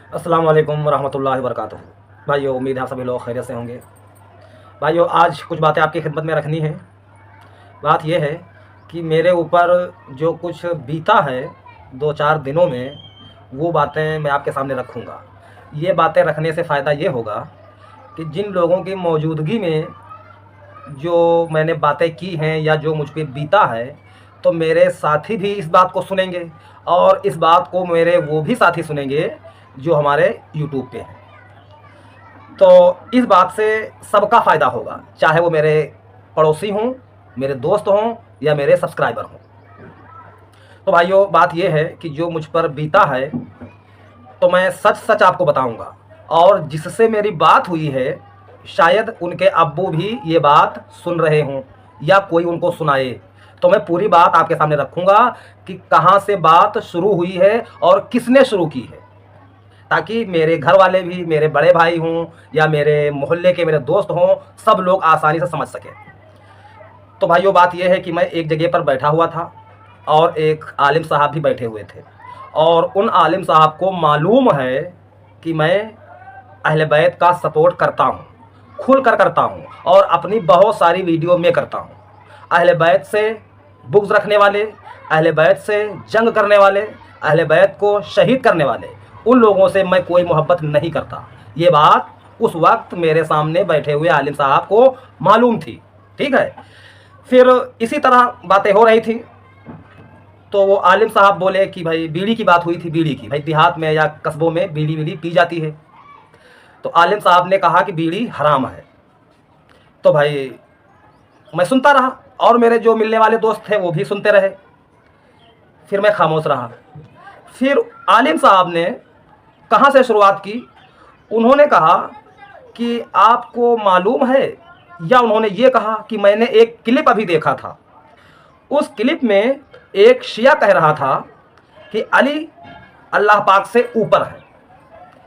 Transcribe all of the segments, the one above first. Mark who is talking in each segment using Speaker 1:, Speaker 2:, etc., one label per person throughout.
Speaker 1: अस्सलाम वालेकुम रहमतुल्लाहि व बरकातहू। भाइयों, उम्मीद है आप सभी लोग खैरियत से होंगे। भाइयों, आज कुछ बातें आपकी खिदमत में रखनी है। बात यह है कि मेरे ऊपर जो कुछ बीता है 2-4 दिनों में, वो बातें मैं आपके सामने रखूँगा। ये बातें रखने से फ़ायदा ये होगा कि जिन लोगों की मौजूदगी में जो मैंने बातें की हैं या जो मुझ पे बीता है, तो मेरे साथी भी इस बात को सुनेंगे और इस बात को मेरे वो भी साथी सुनेंगे जो हमारे यूट्यूब पे हैं। तो इस बात से सबका फ़ायदा होगा, चाहे वो मेरे पड़ोसी हों, मेरे दोस्त हों या मेरे सब्सक्राइबर हों। तो भाइयों, बात ये है कि जो मुझ पर बीता है तो मैं सच सच आपको बताऊंगा, और जिससे मेरी बात हुई है शायद उनके अब्बू भी ये बात सुन रहे हों या कोई उनको सुनाए। तो मैं पूरी बात आपके सामने रखूंगा कि कहाँ से बात शुरू हुई है और किसने शुरू की है, ताकि मेरे घर वाले भी, मेरे बड़े भाई हों या मेरे मोहल्ले के मेरे दोस्त हों, सब लोग आसानी से समझ सकें। तो भाइयों, बात यह है कि मैं एक जगह पर बैठा हुआ था और एक आलिम साहब भी बैठे हुए थे, और उन आलिम साहब को मालूम है कि मैं अहले बैत का सपोर्ट करता हूँ, खुल कर करता हूँ, और अपनी बहुत सारी वीडियो में करता हूँ। अहले बैत से बुग़्ज़ रखने वाले, अहले बैत से जंग करने वाले, अहले बैत को शहीद करने वाले, उन लोगों से मैं कोई मोहब्बत नहीं करता। ये बात उस वक्त मेरे सामने बैठे हुए आलिम साहब को मालूम थी। ठीक है। फिर इसी तरह बातें हो रही थी, तो वो आलिम साहब बोले कि भाई बीड़ी की बात हुई थी, बीड़ी की, भाई देहात में या कस्बों में बीड़ी पी जाती है। तो आलिम साहब ने कहा कि बीड़ी हराम है। तो भाई मैं सुनता रहा, और मेरे जो मिलने वाले दोस्त थे वो भी सुनते रहे। फिर मैं खामोश रहा। फिर आलिम साहब ने कहाँ से शुरुआत की, उन्होंने कहा कि आपको मालूम है, या उन्होंने ये कहा कि मैंने एक क्लिप अभी देखा था। उस क्लिप में एक शिया कह रहा था कि अली अल्लाह पाक से ऊपर है,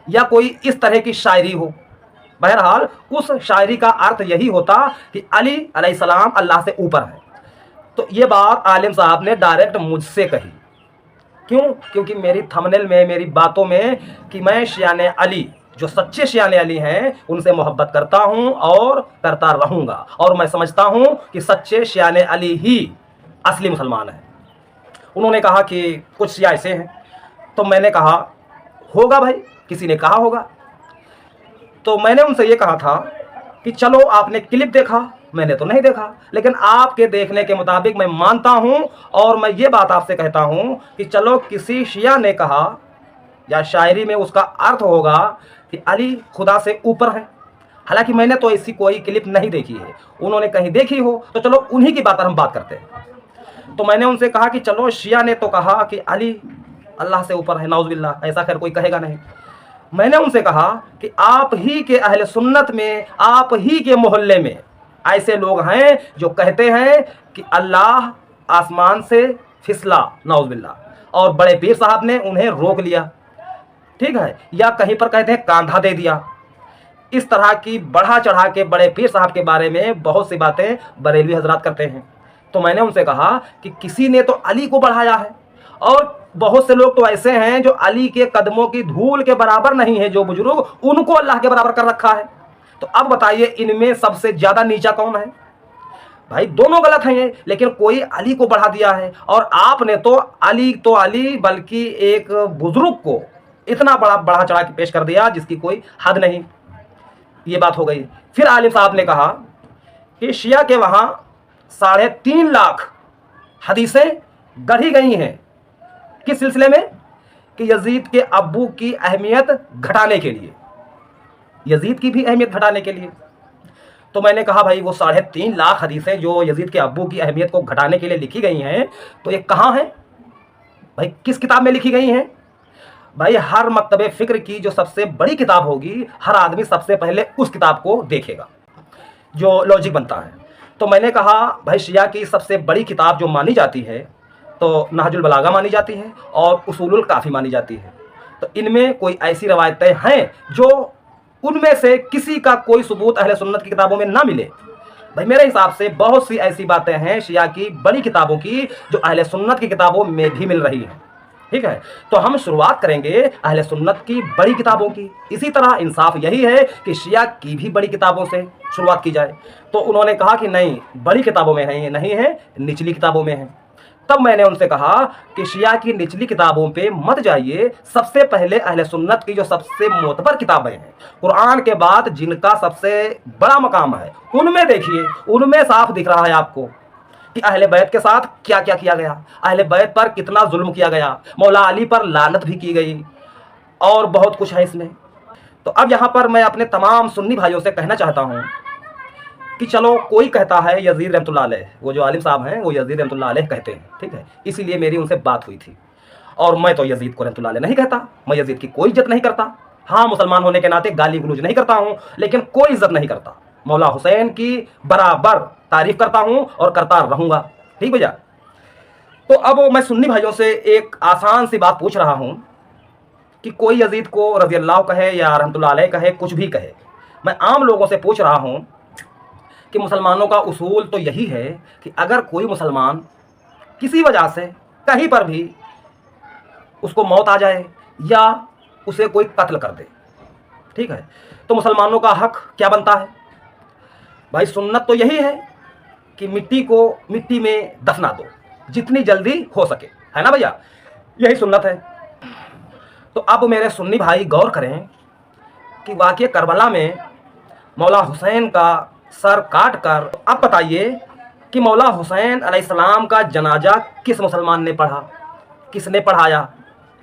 Speaker 1: या कोई इस तरह की शायरी हो। बहरहाल उस शायरी का अर्थ यही होता कि अली अलैहिस्सलाम अल्लाह से ऊपर है। तो ये बात आलिम साहब ने डायरेक्ट मुझसे कही। क्यों? क्योंकि मेरी थंबनेल में, मेरी बातों में कि मैं शियाने अली, जो सच्चे शियाने अली हैं, उनसे मोहब्बत करता हूं और करता रहूंगा, और मैं समझता हूं कि सच्चे शियाने अली ही असली मुसलमान हैं। उन्होंने कहा कि कुछ शिया ऐसे हैं। तो मैंने कहा होगा भाई, किसी ने कहा होगा। तो मैंने उनसे ये कहा था कि चलो आपने क्लिप देखा, मैंने तो नहीं देखा, लेकिन आपके देखने के मुताबिक मैं मानता हूं, और मैं ये बात आपसे कहता हूं कि चलो किसी शिया ने कहा, या शायरी में उसका अर्थ होगा कि अली खुदा से ऊपर है। हालांकि मैंने तो ऐसी कोई क्लिप नहीं देखी है, उन्होंने कहीं देखी हो तो चलो उन्हीं की बात पर हम बात करते हैं। तो मैंने उनसे कहा कि चलो शिया ने तो कहा कि अली अल्लाह से ऊपर है, नाउज़ुबिल्लाह, ऐसा खैर कोई कहेगा नहीं। मैंने उनसे कहा कि आप ही के अहले सुन्नत में, आप ही के मोहल्ले में ऐसे लोग हैं जो कहते हैं कि अल्लाह आसमान से फिसला, नाउज़ुबिल्लाह, और बड़े पीर साहब ने उन्हें रोक लिया। ठीक है। या कहीं पर कहते हैं कांधा दे दिया। इस तरह की बढ़ा चढ़ा के बड़े पीर साहब के बारे में बहुत सी बातें बरेलवी हजरात करते हैं। तो मैंने उनसे कहा कि किसी ने तो अली को बढ़ाया है, और बहुत से लोग तो ऐसे हैं जो अली के कदमों की धूल के बराबर नहीं है, जो बुजुर्ग, उनको अल्लाह के बराबर कर रखा है। तो अब बताइए इनमें सबसे ज्यादा नीचा कौन है? भाई दोनों गलत हैं ये, लेकिन कोई अली को बढ़ा दिया है, और आपने तो अली बल्कि एक बुजुर्ग को इतना बड़ा बढ़ा चढ़ा के पेश कर दिया जिसकी कोई हद नहीं। ये बात हो गई। फिर आलिम साहब ने कहा कि शिया के वहां 3.5 लाख हदीसें गढ़ी गई हैं। किस सिलसिले में? कि यजीद के अब्बू की अहमियत घटाने के लिए, यजीद की भी अहमियत घटाने के लिए। तो मैंने कहा भाई वो 3.5 लाख हदीसें जो यजीद के अब्बू की अहमियत को घटाने के लिए लिखी गई हैं, तो ये कहाँ हैं भाई? किस किताब में लिखी गई हैं? भाई हर मकतबे फ़िक्र की जो सबसे बड़ी किताब होगी, हर आदमी सबसे पहले उस किताब को देखेगा, जो लॉजिक बनता है। तो मैंने कहा भाई शिया की सबसे बड़ी किताब जो मानी जाती है तो नहजुल बलागा मानी जाती है, और उसूलुल काफ़ी मानी जाती है। तो इनमें कोई ऐसी रवायतें हैं जो उनमें से किसी का कोई सबूत अहले सुन्नत की किताबों में ना मिले। भाई मेरे हिसाब से बहुत सी ऐसी बातें हैं शिया की बड़ी किताबों की जो अहले सुन्नत की किताबों में भी मिल रही हैं। ठीक है। तो हम शुरुआत करेंगे अहले सुन्नत की बड़ी किताबों की। इसी तरह इंसाफ यही है कि शिया की भी बड़ी किताबों से शुरुआत की जाए। तो उन्होंने कहा कि नहीं, बड़ी किताबों में नहीं है, निचली किताबों में है। तब मैंने उनसे कहा कि शिया की निचली किताबों पे मत जाइए, सबसे पहले अहले सुन्नत की जो सबसे मोतबर किताबें हैं, कुरान के बाद जिनका सबसे बड़ा मकाम है, उनमें देखिए। उनमें साफ दिख रहा है आपको कि अहले बैत के साथ क्या क्या किया गया, अहले बैत पर कितना जुल्म किया गया, मौला अली पर लानत भी की गई, और बहुत कुछ है इसमें। तो अब यहाँ पर मैं अपने तमाम सुन्नी भाइयों से कहना चाहता हूँ कि चलो, कोई कहता है यजीद रहमतुल्लाह अलैह, वो जो आलिम साहब हैं वो यजीद रहमतुल्लाह अलैह कहते हैं, ठीक है। इसीलिए मेरी उनसे बात हुई थी, और मैं तो यजीद को रहमतुल्लाह अलैह नहीं कहता, मैं यजीद की कोई इज्जत नहीं करता। हाँ, मुसलमान होने के नाते गाली गलौज नहीं करता हूँ, लेकिन कोई इज्जत नहीं करता। मौला हुसैन की बराबर तारीफ करता हूँ और करता रहूँगा, ठीक भैया। तो अब मैं सुन्नी भाइयों से एक आसान सी बात पूछ रहा हूँ कि कोई यजीद को रज़ी अल्लाह कहे या रहमतुल्लाह अलैह कहे, कुछ भी कहे, मैं आम लोगों से पूछ रहा हूँ कि मुसलमानों का उसूल तो यही है कि अगर कोई मुसलमान किसी वजह से कहीं पर भी उसको मौत आ जाए या उसे कोई कत्ल कर दे, ठीक है, तो मुसलमानों का हक क्या बनता है? भाई, सुन्नत तो यही है कि मिट्टी को मिट्टी में दफना दो जितनी जल्दी हो सके, है ना भैया? यही सुन्नत है। तो अब मेरे सुन्नी भाई गौर करें कि वाक़ई करबला में मौला हुसैन का सर काट कर, अब बताइए कि मौला हुसैन अलैहिस्सलाम का जनाजा किस मुसलमान ने पढ़ा, किसने पढ़ाया?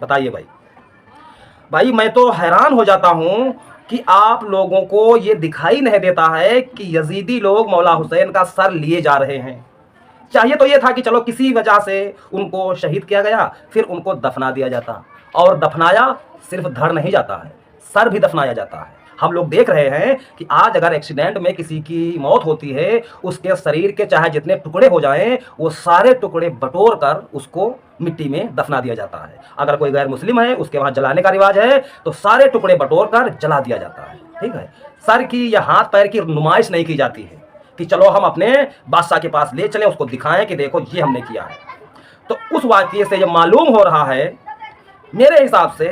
Speaker 1: बताइए भाई। भाई, मैं तो हैरान हो जाता हूँ कि आप लोगों को ये दिखाई नहीं देता है कि यजीदी लोग मौला हुसैन का सर लिए जा रहे हैं। चाहिए तो ये था कि चलो किसी वजह से उनको शहीद किया गया, फिर उनको दफना दिया जाता, और दफनाया सिर्फ धड़ नहीं जाता है, सर भी दफनाया जाता है। हम लोग देख रहे हैं कि आज अगर एक्सीडेंट में किसी की मौत होती है, उसके शरीर के चाहे जितने टुकड़े हो जाएं, वो सारे टुकड़े बटोर कर उसको मिट्टी में दफना दिया जाता है। अगर कोई गैर मुस्लिम है, उसके वहाँ जलाने का रिवाज है, तो सारे टुकड़े बटोर कर जला दिया जाता है, ठीक है। सर की या हाथ पैर की नुमाइश नहीं की जाती है कि चलो हम अपने बादशाह के पास ले चलें, उसको दिखाएं कि देखो ये हमने किया है। तो उस वाक़ये से ये मालूम हो रहा है मेरे हिसाब से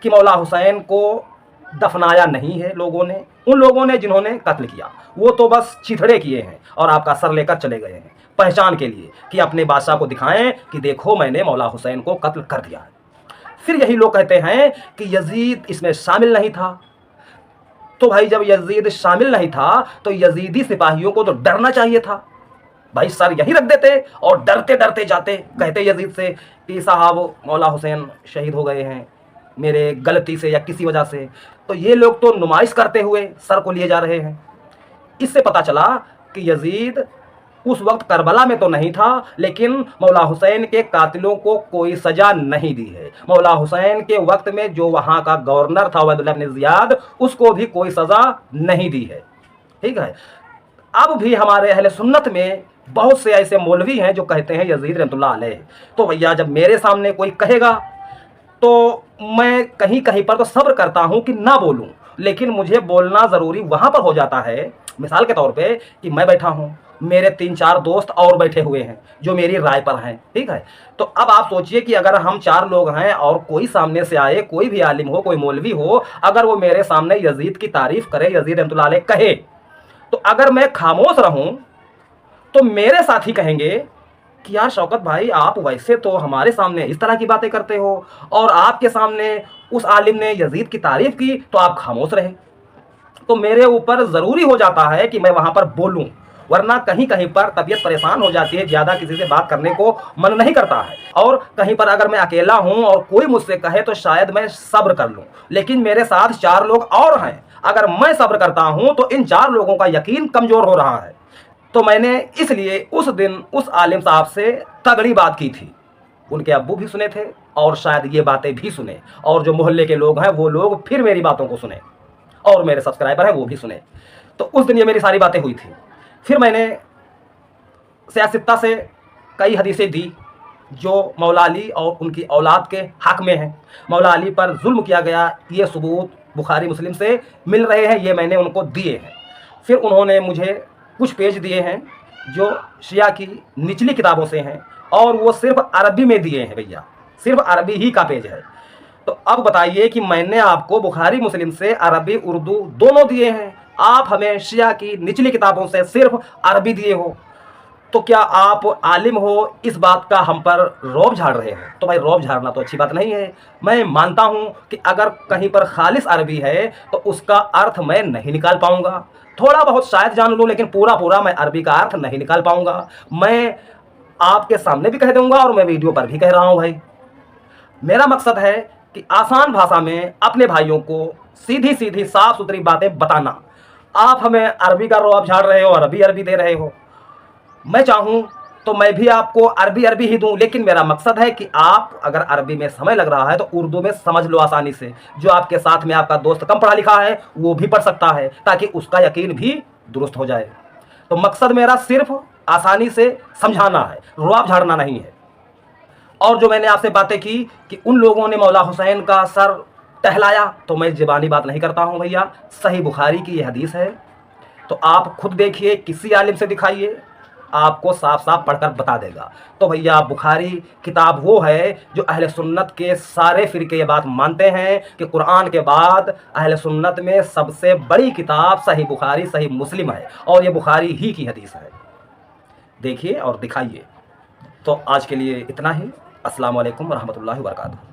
Speaker 1: कि मौला हुसैन को दफनाया नहीं है लोगों ने। उन लोगों ने जिन्होंने कत्ल किया, वो तो बस चिथड़े किए हैं और आपका सर लेकर चले गए हैं पहचान के लिए, कि अपने बादशाह को दिखाएं कि देखो मैंने मौला हुसैन को कत्ल कर दिया है। फिर यही लोग कहते हैं कि यजीद इसमें शामिल नहीं था। तो भाई, जब यजीद शामिल नहीं था तो यजीदी सिपाहियों को तो डरना चाहिए था। भाई, सर यही रख देते और डरते डरते जाते, कहते यजीद से कि साहब मौला हुसैन शहीद हो गए हैं मेरे गलती से या किसी वजह से। तो ये लोग तो नुमाइश करते हुए सर को लिए जा रहे हैं। इससे पता चला कि यजीद उस वक्त करबला में तो नहीं था, लेकिन मौला हुसैन के कातिलों को कोई सजा नहीं दी है। मौला हुसैन के वक्त में जो वहाँ का गवर्नर था उबैदुल्लाह इब्न ज़ियाद, उसको भी कोई सज़ा नहीं दी है, ठीक है। अब भी हमारे अहले सुन्नत में बहुत से ऐसे मौलवी हैं जो कहते हैं यजीद रहमतुल्लाह अलैह। तो भैया, जब मेरे सामने कोई कहेगा तो मैं कहीं कहीं पर तो सब्र करता हूं कि ना बोलूं, लेकिन मुझे बोलना ज़रूरी वहां पर हो जाता है। मिसाल के तौर पे कि मैं बैठा हूं, मेरे 3-4 दोस्त और बैठे हुए हैं जो मेरी राय पर हैं, ठीक है। तो अब आप सोचिए कि अगर हम 4 लोग हैं और कोई सामने से आए, कोई भी आलिम हो, कोई मौलवी हो, अगर वो मेरे सामने यजीद की तारीफ करे, यजीद रहमतुल्लाह अलैह कहे, तो अगर मैं खामोश रहूं तो मेरे साथी कहेंगे कि यार शौकत भाई, आप वैसे तो हमारे सामने इस तरह की बातें करते हो और आपके सामने उस आलिम ने यजीद की तारीफ की तो आप खामोश रहे। तो मेरे ऊपर ज़रूरी हो जाता है कि मैं वहाँ पर बोलूँ, वरना कहीं कहीं पर तबीयत परेशान हो जाती है, ज़्यादा किसी से बात करने को मन नहीं करता है। और कहीं पर अगर मैं अकेला हूँ और कोई मुझसे कहे तो शायद मैं सब्र कर लूँ, लेकिन मेरे साथ 4 लोग और हैं। अगर मैं सब्र करता हूँ तो इन 4 लोगों का यकीन कमज़ोर हो रहा है। तो मैंने इसलिए उस दिन उस आलिम साहब से तगड़ी बात की थी। उनके अब्बू भी सुने थे और शायद ये बातें भी सुने, और जो मोहल्ले के लोग हैं वो लोग फिर मेरी बातों को सुने, और मेरे सब्सक्राइबर हैं वो भी सुने। तो उस दिन ये मेरी सारी बातें हुई थी। फिर मैंने सियासत्ता से कई हदीसें दी जो मौला अली और उनकी औलाद के हक़ में हैं। मौला अली पर जुल्म किया गया, ये सबूत बुखारी मुस्लिम से मिल रहे हैं, ये मैंने उनको दिए हैं। फिर उन्होंने मुझे कुछ पेज दिए हैं जो शिया की निचली किताबों से हैं, और वो सिर्फ अरबी में दिए हैं भैया, सिर्फ अरबी ही का पेज है। तो अब बताइए कि मैंने आपको बुखारी मुस्लिम से अरबी उर्दू दोनों दिए हैं, आप हमें शिया की निचली किताबों से सिर्फ अरबी दिए हो, तो क्या आप आलिम हो इस बात का हम पर रौब झाड़ रहे हो? तो भाई रौब झाड़ना तो अच्छी बात नहीं है। मैं मानता हूं कि अगर कहीं पर खालिस अरबी है तो उसका अर्थ मैं नहीं निकाल पाऊंगा, थोड़ा बहुत शायद जान लूं, लेकिन पूरा पूरा मैं अरबी का अर्थ नहीं निकाल पाऊंगा। मैं आपके सामने भी कह दूंगा और मैं वीडियो पर भी कह रहा हूं भाई, मेरा मकसद है कि आसान भाषा में अपने भाइयों को सीधी सीधी साफ सुथरी बातें बताना। आप हमें अरबी का रौब झाड़ रहे हो, अरबी अरबी दे रहे हो। मैं चाहूं तो मैं भी आपको अरबी अरबी ही दूं, लेकिन मेरा मकसद है कि आप अगर अरबी में समय लग रहा है तो उर्दू में समझ लो आसानी से। जो आपके साथ में आपका दोस्त कम पढ़ा लिखा है वो भी पढ़ सकता है, ताकि उसका यकीन भी दुरुस्त हो जाए। तो मकसद मेरा सिर्फ आसानी से समझाना है, रुआब झाड़ना नहीं है। और जो मैंने आपसे बातें की कि उन लोगों ने मौला हुसैन का सर टहलाया, तो मैं ज़बानी बात नहीं करता हूं भैया, सही बुखारी की ये हदीस है। तो आप खुद देखिए, किसी आलिम से दिखाइए, आपको साफ साफ पढ़कर बता देगा। तो भैया बुखारी किताब वो है जो अहले सुन्नत के सारे फ़िरके ये बात मानते हैं कि कुरान के बाद अहले सुन्नत में सबसे बड़ी किताब सही बुखारी सही मुस्लिम है, और ये बुखारी ही की हदीस है। देखिए और दिखाइए। तो आज के लिए इतना ही। अस्सलाम वालेकुम रहमतुल्लाहि व बरकातहू।